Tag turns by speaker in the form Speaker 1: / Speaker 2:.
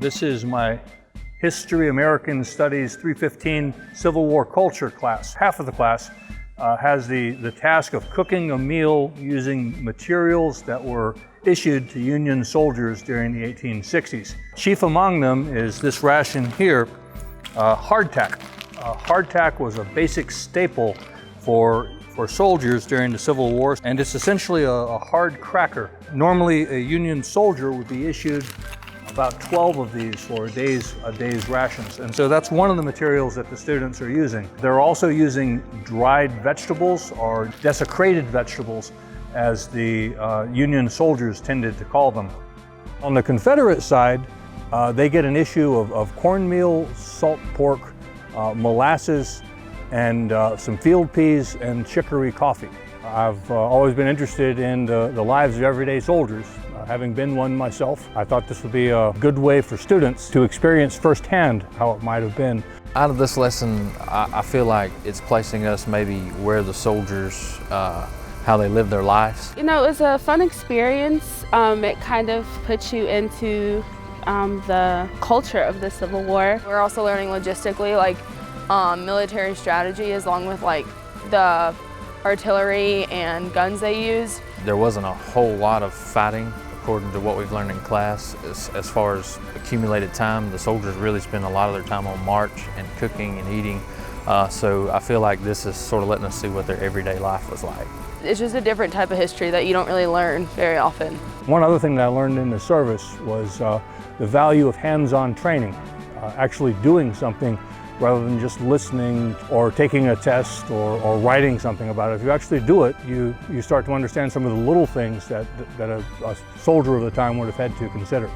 Speaker 1: This is my History American Studies 315 Civil War Culture class. Half of the class has the task of cooking a meal using materials that were issued to Union soldiers during the 1860s. Chief among them is this ration here, hardtack. Hardtack was a basic staple for soldiers during the Civil War, and it's essentially a hard cracker. Normally a Union soldier would be issued about 12 of these for a day's rations. And so that's one of the materials that the students are using. They're also using dried vegetables or desecrated vegetables, as the Union soldiers tended to call them. On the Confederate side, they get an issue of cornmeal, salt pork, molasses, and some field peas and chicory coffee. I've always been interested in the lives of everyday soldiers. Having been one myself, I thought this would be a good way for students to experience firsthand how it might have been.
Speaker 2: Out of this lesson, I feel like it's placing us maybe where the soldiers, how they live their lives.
Speaker 3: You know, it was a fun experience. It kind of puts you into the culture of the Civil War.
Speaker 4: We're also learning logistically, like military strategy, along with like the artillery and guns they use.
Speaker 2: There wasn't a whole lot of fighting according to what we've learned in class. As far as accumulated time, the soldiers really spend a lot of their time on march and cooking and eating. So I feel like this is sort of letting us see what their everyday life was like.
Speaker 4: It's just a different type of history that you don't really learn very often.
Speaker 1: One other thing that I learned in the service was the value of hands-on training, actually doing something rather than just listening or taking a test or writing something about it. If you actually do it, you start to understand some of the little things that a soldier of the time would have had to consider.